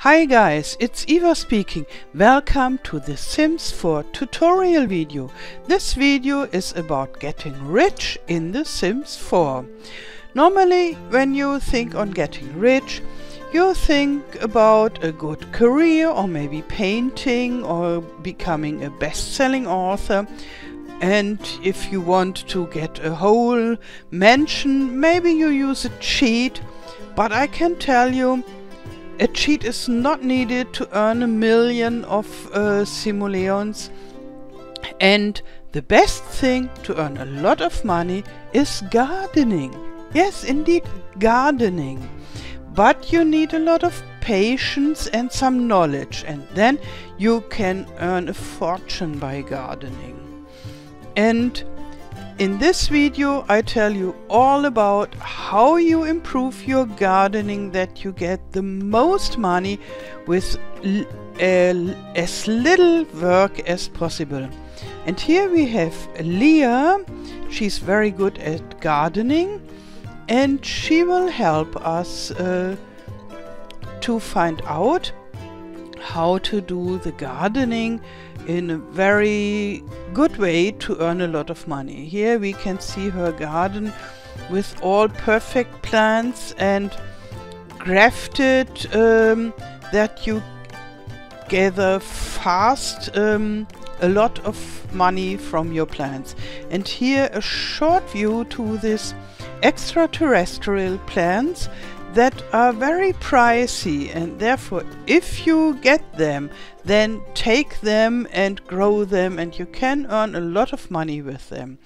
Hi guys, it's Eva speaking. Welcome to the Sims 4 tutorial video. This video is about getting rich in the Sims 4. Normally, when you think on getting rich, you think about a good career or maybe painting or becoming a best-selling author. And if you want to get a whole mansion, maybe you use a cheat. But I can tell you, a cheat is not needed to earn 1 million of simoleons. And the best thing to earn a lot of money is gardening. Yes, indeed, gardening. But you need a lot of patience and some knowledge, and then you can earn a fortune by gardening. And in this video I tell you all about how you improve your gardening, that you get the most money with as little work as possible. And here we have Leah. She's very good at gardening, and she will help us to find out how to do the gardening in a very good way to earn a lot of money. Here we can see her garden with all perfect plants and grafted, that you gather fast a lot of money from your plants. And here a short view to this extraterrestrial plants that are very pricey, and therefore if you get them, then take them and grow them, and you can earn a lot of money with them.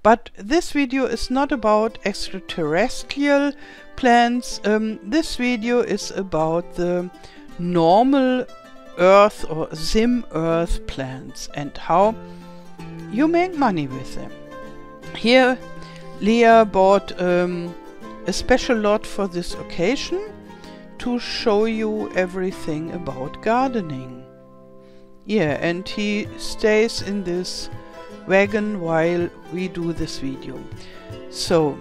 But this video is not about extraterrestrial plants. This video is about the normal Earth or Sim Earth plants and how you make money with them. Here Leah bought a special lot for this occasion to show you everything about gardening. Yeah, and he stays in this wagon while we do this video. So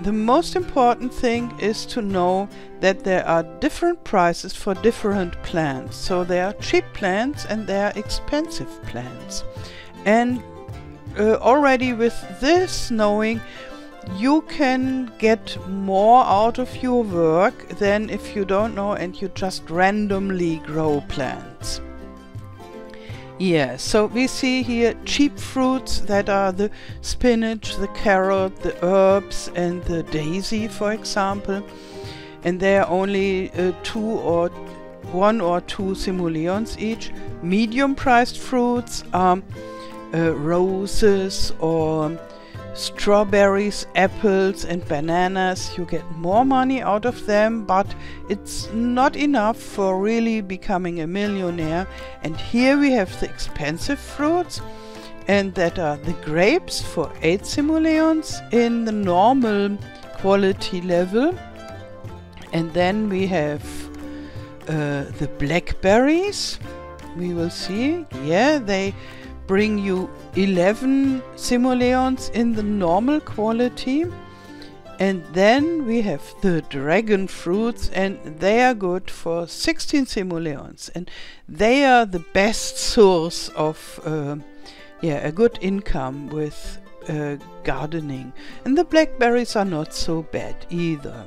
the most important thing is to know that there are different prices for different plants. So there are cheap plants and there are expensive plants. And already with this knowing, you can get more out of your work than if you don't know and you just randomly grow plants. Yeah, so we see here cheap fruits that are the spinach, the carrot, the herbs and the daisy, for example. And they are only 1 or 2 simoleons each. Medium priced fruits are roses or strawberries, apples and bananas. You get more money out of them, but it's not enough for really becoming a millionaire. And here we have the expensive fruits, and that are the grapes for 8 simoleons in the normal quality level. And then we have the blackberries. We will see, yeah, they bring you 11 simoleons in the normal quality. And then we have the dragon fruits, and they are good for 16 simoleons, and they are the best source of a good income with gardening. And the blackberries are not so bad either.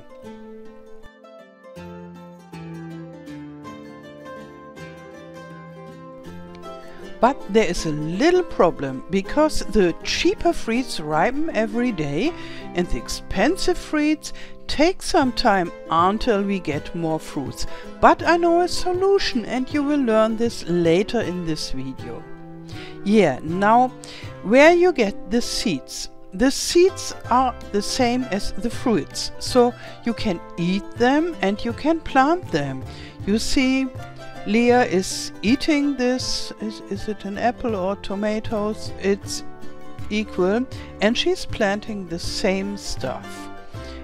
But there is a little problem, because the cheaper fruits ripen every day and the expensive fruits take some time until we get more fruits. But I know a solution, and you will learn this later in this video. Yeah, now where you get the seeds. The seeds are the same as the fruits, so you can eat them and you can plant them. You see, Leah is eating this. Is it an apple or tomatoes? It's equal, and she's planting the same stuff.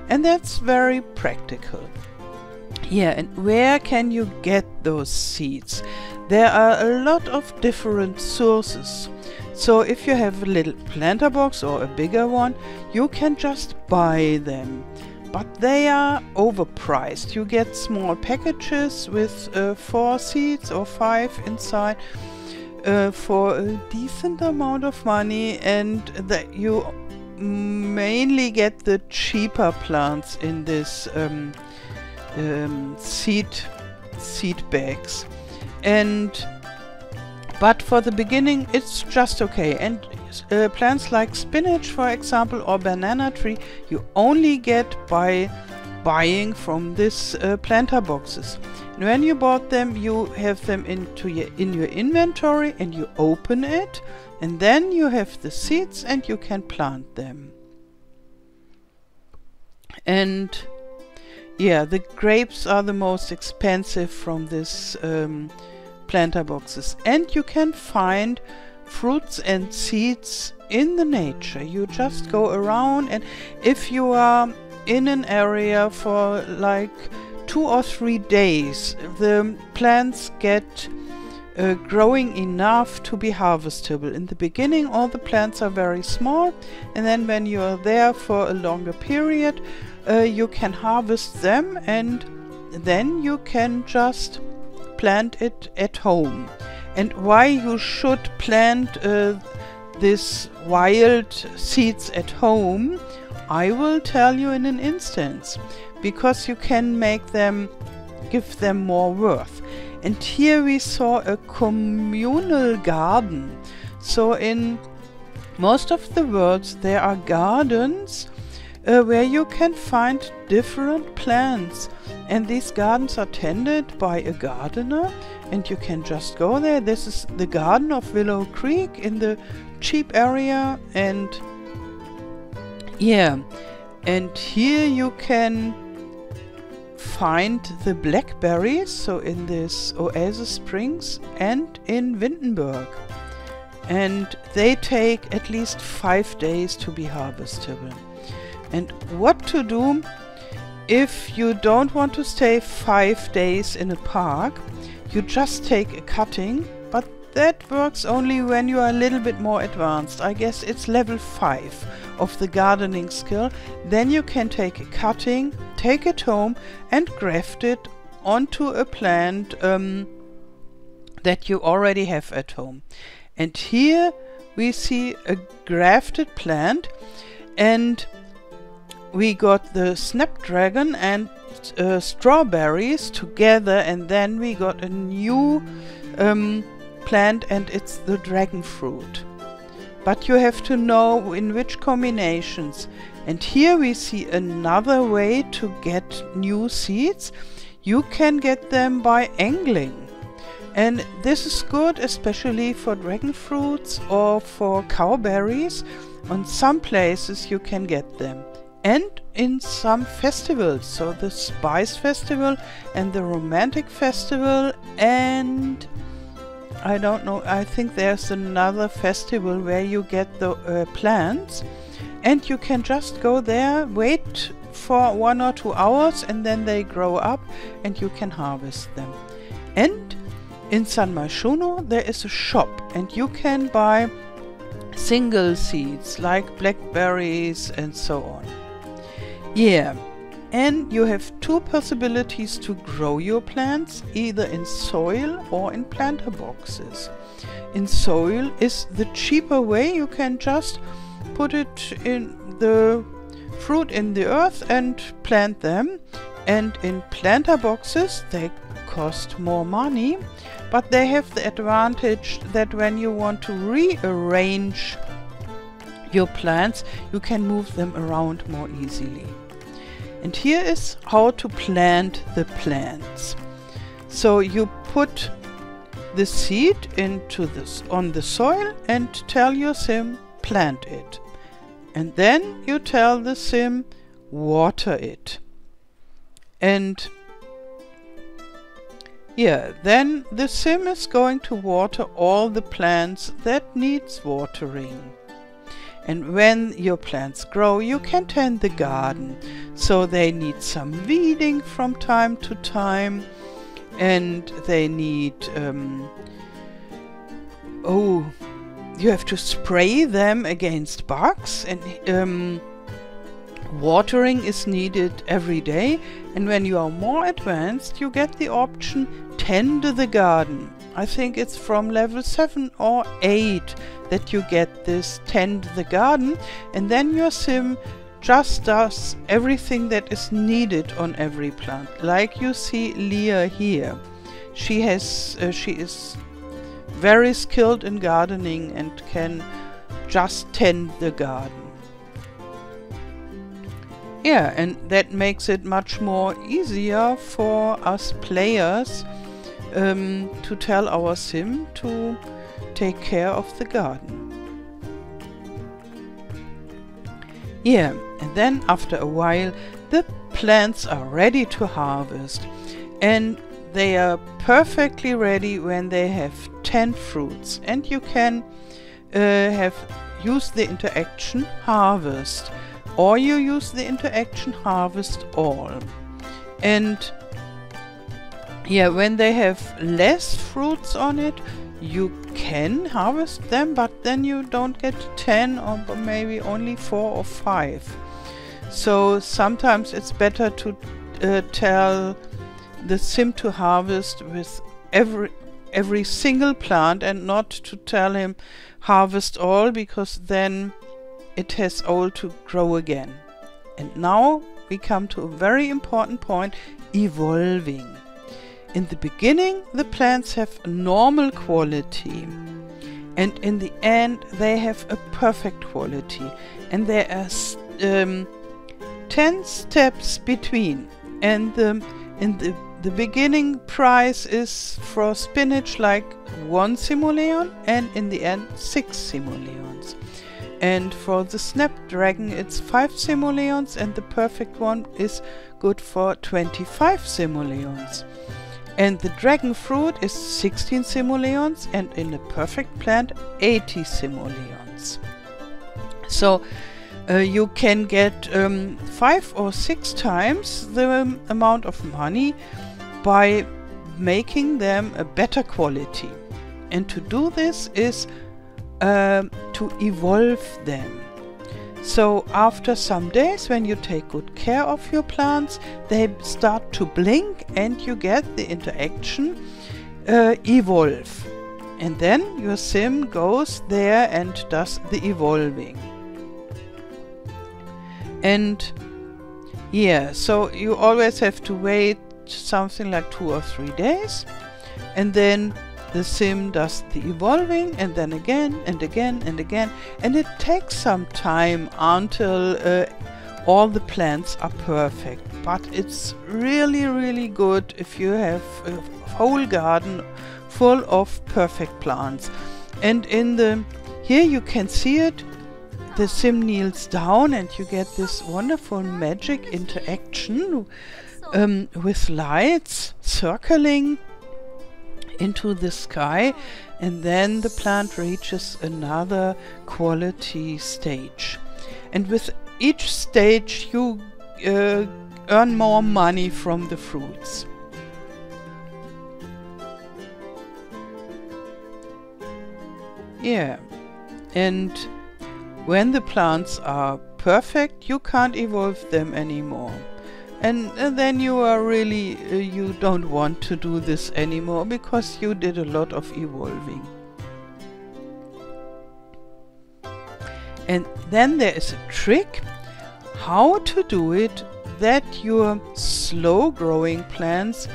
And that's very practical. Yeah, and where can you get those seeds? There are a lot of different sources. So if you have a little planter box or a bigger one, you can just buy them. but they are overpriced. You get small packages with 4 seeds or 5 inside for a decent amount of money, and that you mainly get the cheaper plants in this seed bags. But for the beginning it's just okay. And plants like spinach, for example, or banana tree, you only get by buying from this planter boxes. And when you bought them, you have them in your inventory, and you open it, and then you have the seeds and you can plant them. And yeah, the grapes are the most expensive from this planter boxes, and you can find fruits and seeds in the nature. You just go around, and if you are in an area for like 2 or 3 days, the plants get growing enough to be harvestable. In the beginning all the plants are very small, and then when you are there for a longer period, you can harvest them, and then you can just plant it at home. And why you should plant these wild seeds at home, I will tell you in an instance, because you can make them, give them more worth. And here we saw a communal garden. So in most of the world there are gardens where you can find different plants, and these gardens are tended by a gardener, and you can just go there. This is the garden of Willow Creek in the cheap area, and yeah, and here you can find the blackberries, so in this Oasis Springs and in Windenburg, and they take at least 5 days to be harvestable. And what to do if you don't want to stay 5 days in a park? You just take a cutting, but that works only when you are a little bit more advanced. I guess it's level 5 of the gardening skill. Then you can take a cutting, take it home and graft it onto a plant that you already have at home. And here we see a grafted plant, and we got the snapdragon and strawberries together, and then we got a new plant, and it's the dragon fruit. But you have to know in which combinations. And here we see another way to get new seeds. You can get them by angling. And this is good especially for dragon fruits or for cowberries. On some places you can get them. And in some festivals, so the Spice Festival and the Romantic Festival, and I don't know, I think there's another festival where you get the plants, and you can just go there, wait for 1 or 2 hours, and then they grow up and you can harvest them. And in San Myshuno there is a shop, and you can buy single seeds like blackberries and so on. Yeah, and you have 2 possibilities to grow your plants, either in soil or in planter boxes. In soil is the cheaper way. You can just put it in the fruit in the earth and plant them. And in planter boxes they cost more money, but they have the advantage that when you want to rearrange your plants, you can move them around more easily. And here is how to plant the plants. So you put the seed into this on the soil and tell your sim plant it. And then you tell the sim water it. And yeah, then the sim is going to water all the plants that needs watering. And when your plants grow, you can tend the garden. So they need some weeding from time to time, and they need, you have to spray them against bugs. And Watering is needed every day, and when you are more advanced you get the option tend the garden. I think it's from level 7 or 8 that you get this tend the garden, and then your sim just does everything that is needed on every plant. Like you see Leah here. She is very skilled in gardening and can just tend the garden. Yeah, and that makes it much more easier for us players to tell our sim to take care of the garden. Yeah, and then after a while the plants are ready to harvest, and they are perfectly ready when they have 10 fruits, and you can use the interaction harvest, or you use the interaction harvest all. And yeah, when they have less fruits on it, you can harvest them, but then you don't get 10 or maybe only 4 or 5. So sometimes it's better to tell the sim to harvest with every single plant, and not to tell him harvest all, because then it has all to grow again. And now we come to a very important point: evolving. In the beginning the plants have a normal quality, and in the end they have a perfect quality, and there are 10 steps between, and in the beginning price is for spinach like 1 simoleon, and in the end 6 simoleons. And for the snapdragon it's 5 simoleons, and the perfect one is good for 25 simoleons. And the dragon fruit is 16 simoleons, and in a perfect plant 80 simoleons. So you can get 5 or 6 times the amount of money by making them a better quality. And to do this is to evolve them. So after some days, when you take good care of your plants, they start to blink, and you get the interaction evolve. And then your sim goes there and does the evolving. And yeah, so you always have to wait something like 2 or 3 days, and then the sim does the evolving, and then again and again and again, and it takes some time until all the plants are perfect. But it's really good if you have a whole garden full of perfect plants. And here you can see it, the sim kneels down, and you get this wonderful magic interaction with lights circling into the sky, and then the plant reaches another quality stage. And with each stage you earn more money from the fruits. Yeah, and when the plants are perfect, you can't evolve them anymore. And then you are really, you don't want to do this anymore, because you did a lot of evolving. And then there is a trick how to do it that your slow growing plants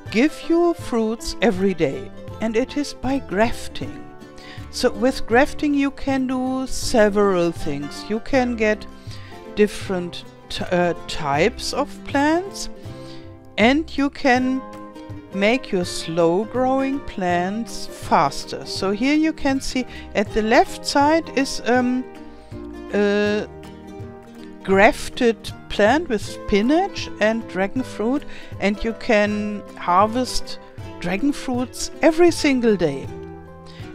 give you fruits every day, and it is by grafting. So with grafting you can do several things. You can get different types of plants, and you can make your slow growing plants faster. So here you can see at the left side is a grafted plant with spinach and dragon fruit, and you can harvest dragon fruits every single day.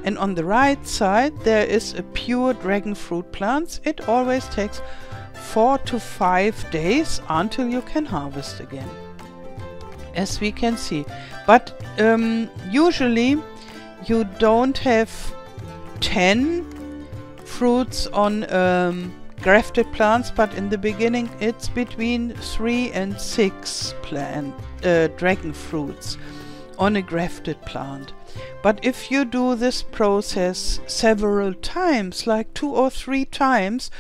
And on the right side there is a pure dragon fruit plant. It always takes 4 to 5 days until you can harvest again, as we can see. But usually you don't have 10 fruits on grafted plants, but in the beginning it's between 3 and 6 dragon fruits on a grafted plant. But if you do this process several times, like 2 or 3 times,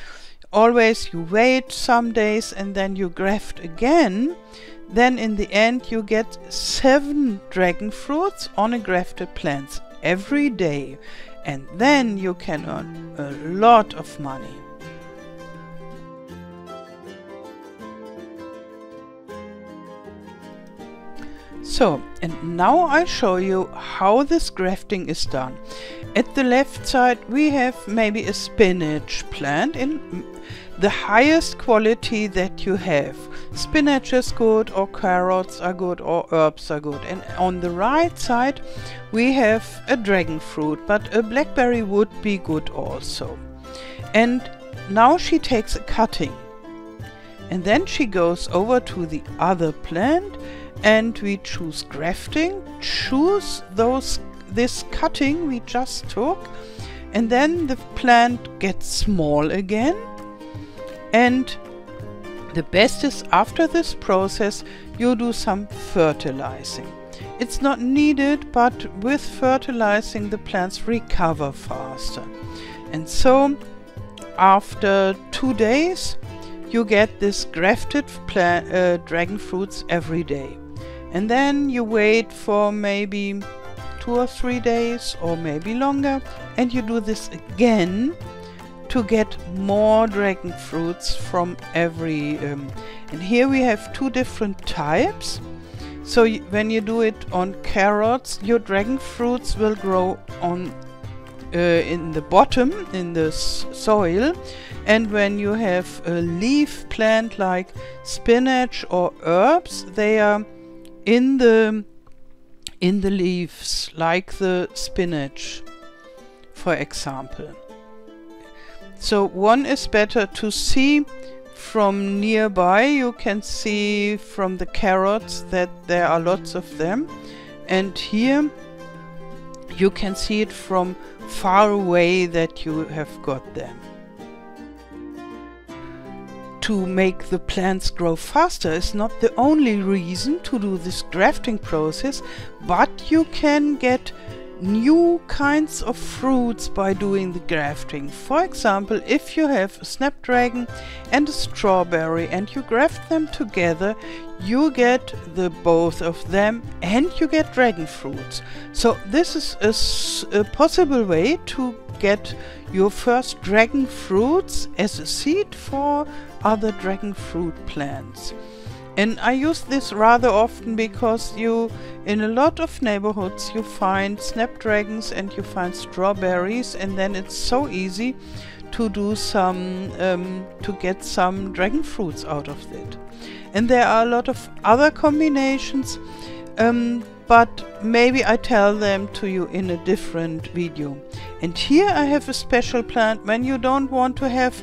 always you wait some days and then you graft again, then in the end you get 7 dragon fruits on a grafted plant every day, and then you can earn a lot of money. So, and now I'll show you how this grafting is done. At the left side we have maybe a spinach plant in the highest quality that you have. Spinach is good, or carrots are good, or herbs are good. And on the right side we have a dragon fruit, but a blackberry would be good also. And now she takes a cutting, and then she goes over to the other plant, and we choose grafting, choose this cutting we just took, and then the plant gets small again. And the best is, after this process you do some fertilizing. It's not needed, but with fertilizing the plants recover faster. And so after 2 days you get this grafted dragon fruits every day. And then you wait for maybe 2 or 3 days, or maybe longer, and you do this again to get more dragon fruits from every and here we have 2 different types. So when you do it on carrots, your dragon fruits will grow on in the bottom, in the soil, and when you have a leaf plant like spinach or herbs, they are in the leaves, like the spinach, for example. So one is better to see from nearby. You can see from the carrots that there are lots of them, and here you can see it from far away that you have got them. To make the plants grow faster is not the only reason to do this grafting process, but you can get new kinds of fruits by doing the grafting. For example, if you have a snapdragon and a strawberry and you graft them together, you get the both of them and you get dragon fruits. So this is a possible way to get your first dragon fruits as a seed for other dragon fruit plants. And I use this rather often because in a lot of neighborhoods you find snapdragons and you find strawberries, and then it's so easy to do to get some dragon fruits out of it. And there are a lot of other combinations, but maybe I tell them to you in a different video. And here I have a special plant when you don't want to have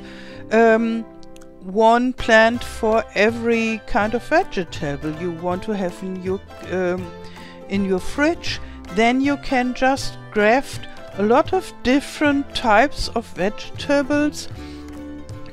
one plant for every kind of vegetable you want to have in your fridge. Then you can just graft a lot of different types of vegetables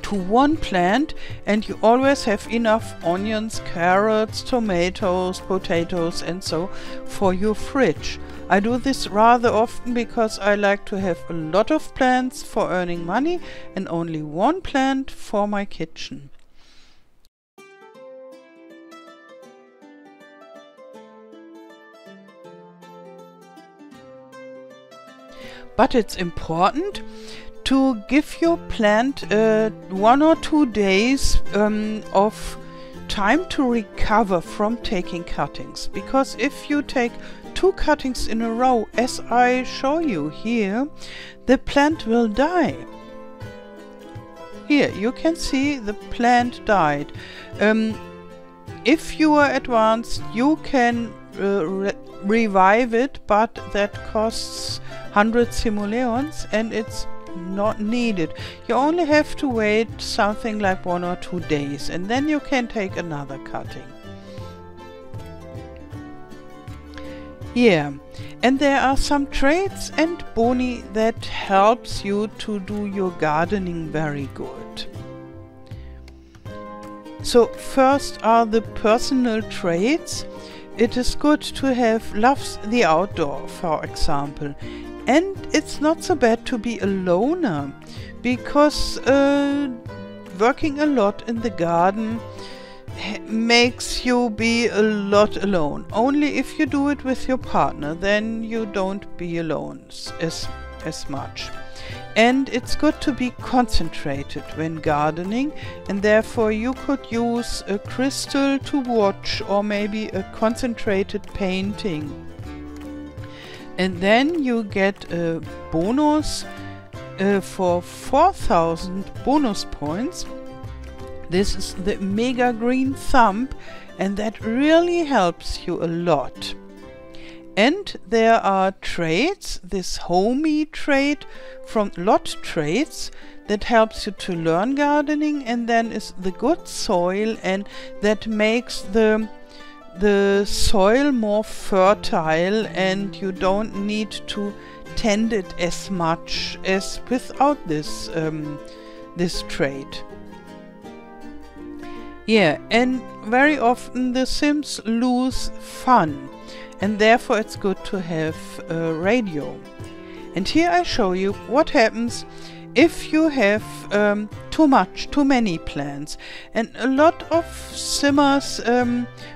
to one plant, and you always have enough onions, carrots, tomatoes, potatoes and so for your fridge. I do this rather often because I like to have a lot of plants for earning money and only one plant for my kitchen. But it's important to give your plant 1 or 2 days of time to recover from taking cuttings, because if you take 2 cuttings in a row, as I show you here, the plant will die. Here you can see the plant died. If you are advanced, you can revive it, but that costs 100 simoleons and it's not needed. You only have to wait something like 1 or 2 days, and then you can take another cutting. Yeah, and there are some traits and boni that helps you to do your gardening very good. So first are the personal traits. It is good to have loves the outdoor, for example. And it's not so bad to be a loner, because working a lot in the garden makes you be a lot alone. Only if you do it with your partner, then you don't be alone as much. And it's good to be concentrated when gardening, and therefore you could use a crystal to watch, or maybe a concentrated painting. And then you get a bonus for 4,000 bonus points. This is the Mega Green Thumb, and that really helps you a lot. And there are traits, this homey trait from Lot Traits, that helps you to learn gardening, and then is the good soil, and that makes the soil more fertile, and you don't need to tend it as much as without this this trait. Yeah, and very often the Sims lose fun, and therefore it's good to have a radio. And here I show you what happens if you have too many plants. And a lot of Simmers,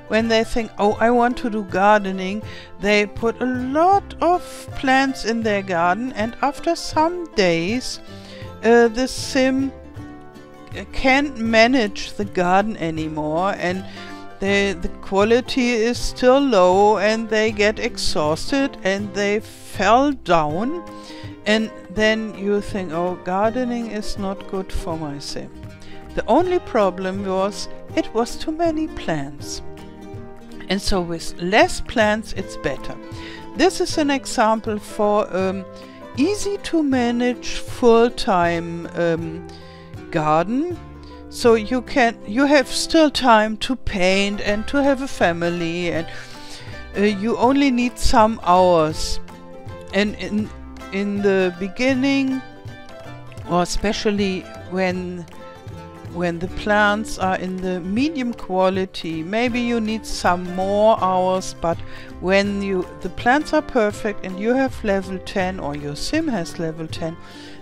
when they think, oh, I want to do gardening, they put a lot of plants in their garden, and after some days the Sim can't manage the garden anymore, and the quality is still low, and they get exhausted and they fell down. And then you think, oh, gardening is not good for my Sim. The only problem was it was too many plants. And so with less plants it's better. This is an example for easy to manage full-time garden. So you have still time to paint and to have a family, and you only need some hours. And in the beginning, or especially when the plants are in the medium quality, maybe you need some more hours, but when the plants are perfect and you have level 10, or your Sim has level 10,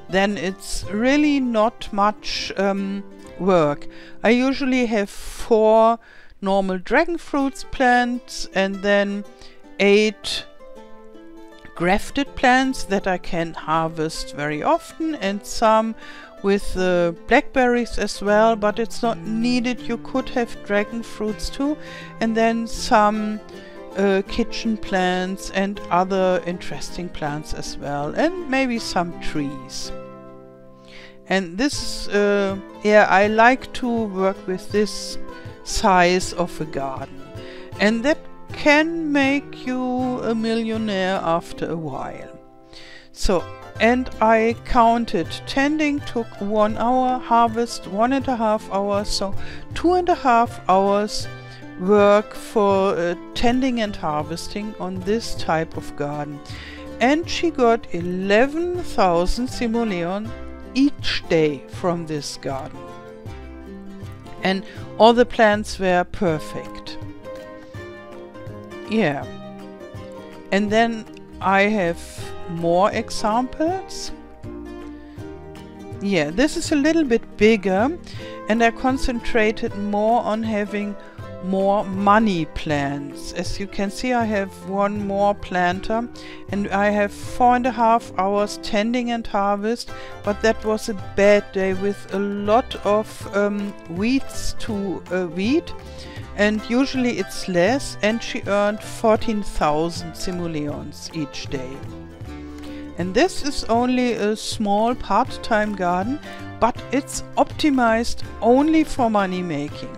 then it's really not much work. I usually have 4 normal dragon fruits plants, and then 8 grafted plants that I can harvest very often, and some with blackberries as well, but it's not needed. You could have dragon fruits too, and then some kitchen plants and other interesting plants as well, and maybe some trees. And this yeah, I like to work with this size of a garden, and that can make you a millionaire after a while. So, and I counted, tending took 1 hour, harvest 1.5 hours, so 2.5 hours work for tending and harvesting on this type of garden. And she got 11,000 simoleon each day from this garden. And all the plants were perfect. Yeah. And then I have more examples. Yeah, this is a little bit bigger, and I concentrated more on having more money plants. As you can see, I have 1 more planter, and I have 4.5 hours tending and harvest, but that was a bad day with a lot of weeds to weed, and usually it's less, and she earned 14,000 simoleons each day. And this is only a small part-time garden, but it's optimized only for money making.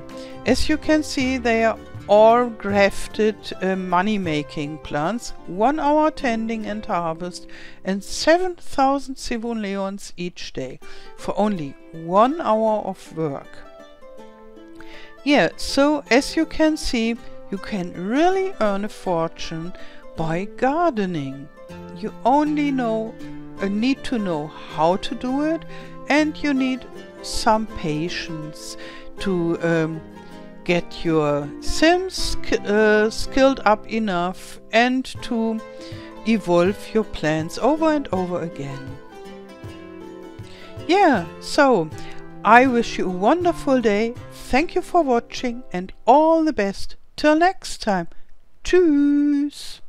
As you can see, they are all grafted money-making plants, 1 hour tending and harvest, and 7,000 simoleons each day for only 1 hour of work. Yeah, so as you can see, you can really earn a fortune by gardening. You only need to know how to do it, and you need some patience to get your Sims skilled up enough and to evolve your plans over and over again. Yeah, so I wish you a wonderful day. Thank you for watching and all the best. Till next time. Tschüss.